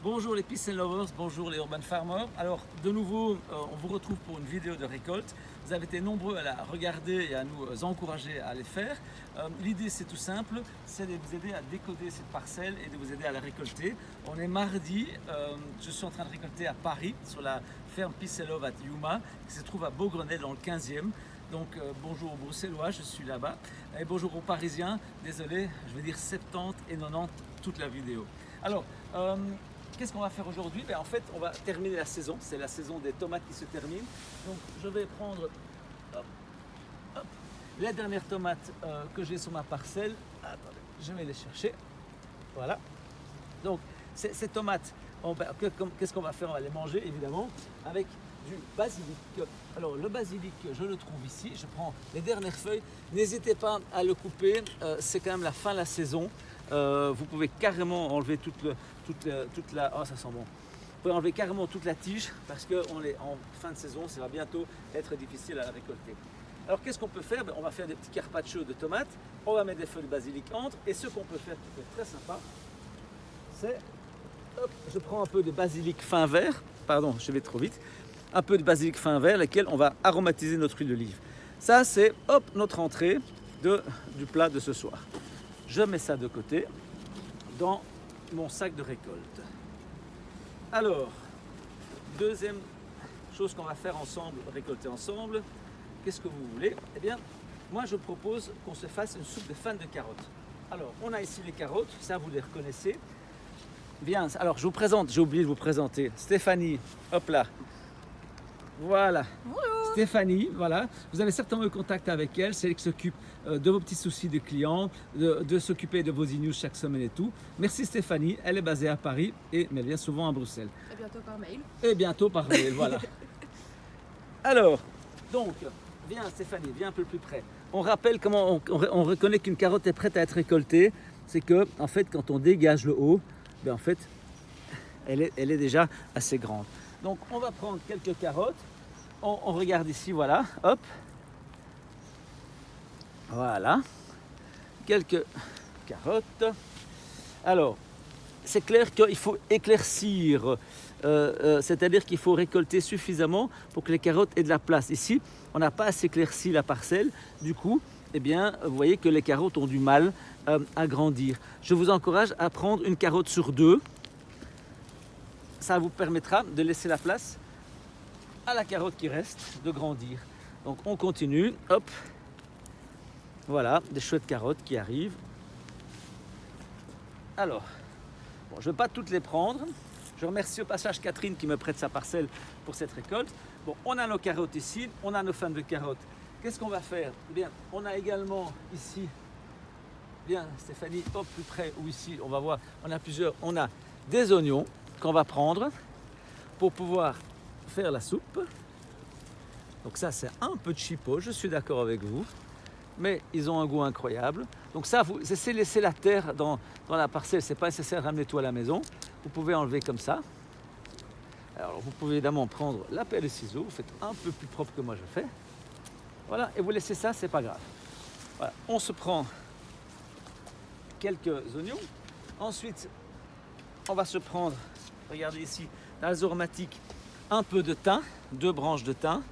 Bonjour les Peace and Lovers, bonjour les Urban Farmers. Alors de nouveau, on vous retrouve pour une vidéo de récolte. Vous avez été nombreux à la regarder et à nous encourager à les faire. L'idée c'est tout simple, c'est de vous aider à décoder cette parcelle et de vous aider à la récolter. On est mardi, je suis en train de récolter à Paris, sur la ferme Peace and Love à Yuma, qui se trouve à Beaugrenais dans le 15e. Donc bonjour aux Bruxellois, je suis là-bas. Et bonjour aux Parisiens, désolé, je vais dire 70 et 90 toute la vidéo. Alors, qu'est-ce qu'on va faire aujourd'hui? En fait, on va terminer la saison. C'est la saison des tomates qui se termine. Donc, je vais prendre les dernières tomates que j'ai sur ma parcelle. Attendez, je vais les chercher. Voilà. Donc, ces tomates, qu'est-ce qu'on va faire? On va les manger, évidemment, avec du basilic. Alors, le basilic, je le trouve ici. Je prends les dernières feuilles. N'hésitez pas à le couper. C'est quand même la fin de la saison. Vous pouvez carrément enlever toute la... Oh, ça sent bon. Vous pouvez enlever carrément toute la tige parce qu'on est en fin de saison, ça va bientôt être difficile à la récolter. Alors qu'est-ce qu'on peut faire? On va faire des petits carpaccio de tomates, on va mettre des feuilles de basilic entre, et ce qu'on peut faire qui peut être très sympa, c'est, je prends un peu de basilic fin vert, pardon, je vais trop vite, un peu de basilic fin vert, lequel on va aromatiser notre huile d'olive. Ça c'est, notre entrée du plat de ce soir. Je mets ça de côté dans mon sac de récolte. Alors, deuxième chose qu'on va faire ensemble, récolter ensemble, qu'est-ce que vous voulez? Eh bien, moi je propose qu'on se fasse une soupe de fans de carottes. Alors, on a ici les carottes, ça vous les reconnaissez. Bien, alors je vous présente, j'ai oublié de vous présenter Stéphanie, hop là. Voilà. Bonjour. Stéphanie, voilà, vous avez certainement eu contact avec elle, c'est elle qui s'occupe de vos petits soucis de clients, de s'occuper de vos e-news chaque semaine et tout. Merci Stéphanie, elle est basée à Paris, mais elle vient souvent à Bruxelles. Et bientôt par mail. Et bientôt par mail, voilà. Alors, donc, viens Stéphanie, viens un peu plus près. On rappelle comment on reconnaît qu'une carotte est prête à être récoltée, c'est que, en fait, quand on dégage le haut, en fait, elle est déjà assez grande. Donc, on va prendre quelques carottes. On regarde ici, voilà, hop. Voilà. Quelques carottes. Alors, c'est clair qu'il faut éclaircir, c'est-à-dire qu'il faut récolter suffisamment pour que les carottes aient de la place. Ici, on n'a pas assez éclairci la parcelle, du coup, eh bien, vous voyez que les carottes ont du mal à grandir. Je vous encourage à prendre une carotte sur deux. Ça vous permettra de laisser la place à la carotte qui reste de grandir. Donc on continue, hop, voilà, des chouettes carottes qui arrivent. Alors, bon, je ne vais pas toutes les prendre. Je remercie au passage Catherine qui me prête sa parcelle pour cette récolte. Bon, on a nos carottes ici, on a nos fans de carottes. Qu'est-ce qu'on va faire? Eh bien, on a également ici, bien Stéphanie, hop, plus près, ou ici, on va voir, on a plusieurs, on a des oignons qu'on va prendre pour pouvoir faire la soupe. Donc ça c'est un peu de chipot, je suis d'accord avec vous, mais ils ont un goût incroyable. Donc ça, vous essayez de laisser la terre dans la parcelle, c'est pas nécessaire de ramener tout à la maison. Vous pouvez enlever comme ça. Alors vous pouvez évidemment prendre la pelle de ciseaux, vous faites un peu plus propre que moi je fais. Voilà, et vous laissez ça, c'est pas grave. Voilà, on se prend quelques oignons. Ensuite, on va se prendre, regardez ici, dans les aromatiques, un peu de thym, 2 branches de thym.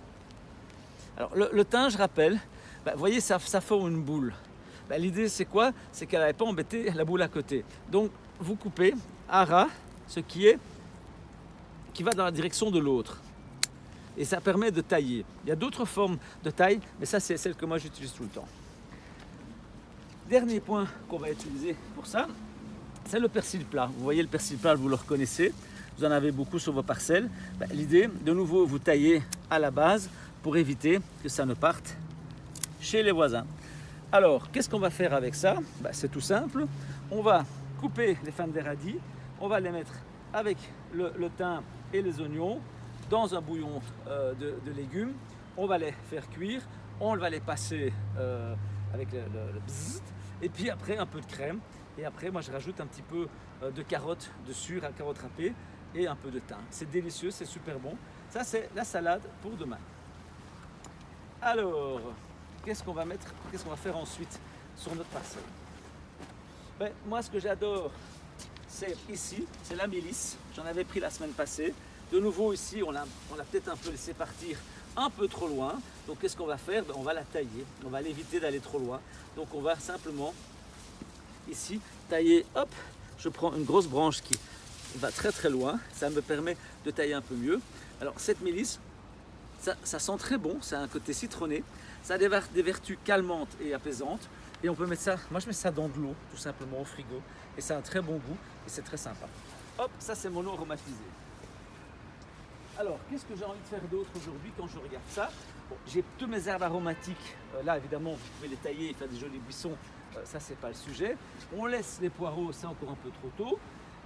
Alors le thym, je rappelle, vous voyez, ça forme une boule. L'idée c'est quoi? C'est qu'elle n'avait pas embêté la boule à côté. Donc vous coupez à ras ce qui va dans la direction de l'autre. Et ça permet de tailler. Il y a d'autres formes de taille, mais ça c'est celle que moi j'utilise tout le temps. Dernier point qu'on va utiliser pour ça, c'est le persil plat. Vous voyez le persil plat, vous le reconnaissez. Vous en avez beaucoup sur vos parcelles. L'idée, de nouveau, vous taillez à la base pour éviter que ça ne parte chez les voisins. Alors, qu'est-ce qu'on va faire avec ça? C'est tout simple. On va couper les fans des radis. On va les mettre avec le thym et les oignons dans un bouillon de légumes. On va les faire cuire. On va les passer avec le bzzzt. Et puis après, un peu de crème. Et après, moi, je rajoute un petit peu de carottes dessus, à carottes râpées, et un peu de thym. C'est délicieux, c'est super bon. Ça, c'est la salade pour demain. Alors, qu'est-ce qu'on va faire ensuite sur notre parcelle? Moi, ce que j'adore, c'est ici, c'est la mélisse. J'en avais pris la semaine passée. De nouveau ici, on l'a peut-être un peu laissé partir un peu trop loin. Donc qu'est-ce qu'on va faire? On va la tailler. On va l'éviter d'aller trop loin. Donc on va simplement ici tailler. Hop, je prends une grosse branche qui va très très loin. Ça me permet de tailler un peu mieux. Alors cette mélisse, ça sent très bon. Ça a un côté citronné. Ça a des vertus calmantes et apaisantes. Et on peut mettre ça, moi je mets ça dans de l'eau, tout simplement au frigo. Et ça a un très bon goût et c'est très sympa. Hop, ça c'est mon eau aromatisée. Alors, qu'est-ce que j'ai envie de faire d'autre aujourd'hui quand je regarde ça? Bon, j'ai toutes mes herbes aromatiques. Là, évidemment, vous pouvez les tailler et faire des jolis buissons. Ça, c'est pas le sujet. On laisse les poireaux, c'est encore un peu trop tôt.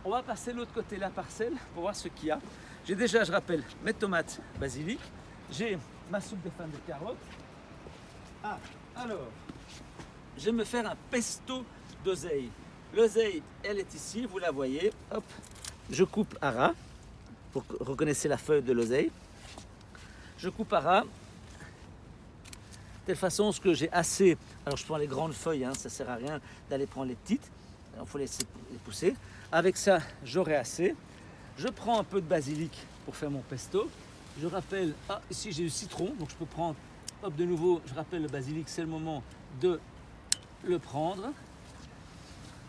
On va passer de l'autre côté de la parcelle pour voir ce qu'il y a. J'ai déjà, je rappelle, mes tomates basilic. J'ai ma soupe de fans de carottes. Ah, alors, je vais me faire un pesto d'oseille. L'oseille, elle est ici, vous la voyez. Hop, je coupe à ras. Vous reconnaissez la feuille de l'oseille. Je coupe à ras. De telle façon que j'ai assez. Alors je prends les grandes feuilles, ça ne sert à rien d'aller prendre les petites. Il faut laisser les pousser. Avec ça, j'aurai assez. Je prends un peu de basilic pour faire mon pesto. Je rappelle, ici j'ai du citron, donc je peux prendre, hop, de nouveau, je rappelle le basilic, c'est le moment de le prendre.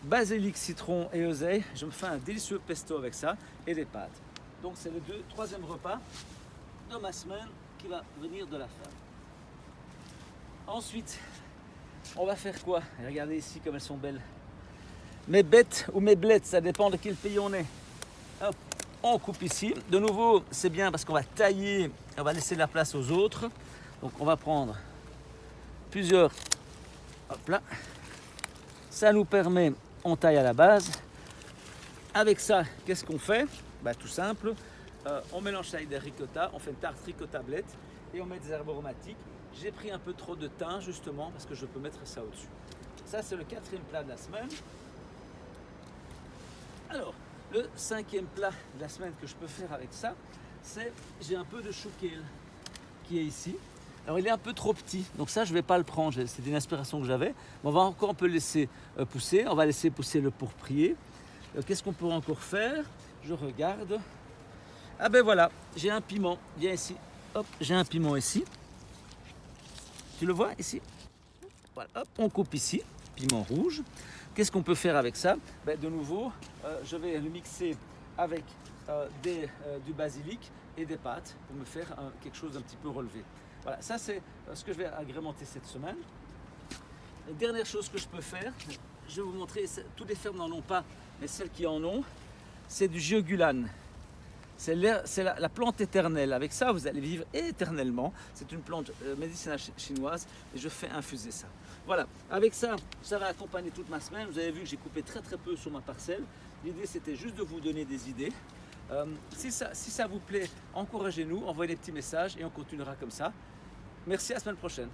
Basilic, citron et oseille, je me fais un délicieux pesto avec ça et des pâtes. Donc c'est le troisième repas de ma semaine qui va venir de la femme. Ensuite, on va faire quoi? Regardez ici comme elles sont belles. Mes bêtes ou mes blettes, ça dépend de quel pays on est. Hop, on coupe ici. De nouveau, c'est bien parce qu'on va tailler, on va laisser la place aux autres. Donc on va prendre plusieurs. Hop là. Ça nous permet, on taille à la base. Avec ça, qu'est-ce qu'on fait? Tout simple, on mélange ça avec des ricotta, on fait une tarte ricotta-blette et on met des herbes aromatiques. J'ai pris un peu trop de thym justement parce que je peux mettre ça au-dessus. Ça c'est le quatrième plat de la semaine. Alors, le cinquième plat de la semaine que je peux faire avec ça, c'est j'ai un peu de chou kale qui est ici. Alors il est un peu trop petit, donc ça je ne vais pas le prendre, c'est une inspiration que j'avais. On va encore un peu le laisser pousser, on va laisser pousser le pourprier. Qu'est-ce qu'on pourrait encore faire? Je regarde. Ah ben voilà, j'ai un piment. Viens ici. Hop, j'ai un piment ici. Tu le vois ici? Voilà, hop, on coupe ici. Piment rouge. Qu'est-ce qu'on peut faire avec ça? De nouveau, je vais le mixer avec du basilic et des pâtes pour me faire quelque chose d'un petit peu relevé. Voilà, ça c'est ce que je vais agrémenter cette semaine. La dernière chose que je peux faire, je vais vous montrer, toutes les fermes n'en ont pas, mais celles qui en ont, c'est du jiogulane. C'est la plante éternelle. Avec ça, vous allez vivre éternellement. C'est une plante médicinale chinoise et je fais infuser ça. Voilà, avec ça, ça va accompagner toute ma semaine. Vous avez vu que j'ai coupé très très peu sur ma parcelle. L'idée, c'était juste de vous donner des idées. Si ça vous plaît, encouragez-nous, envoyez des petits messages et on continuera comme ça. Merci, à la semaine prochaine.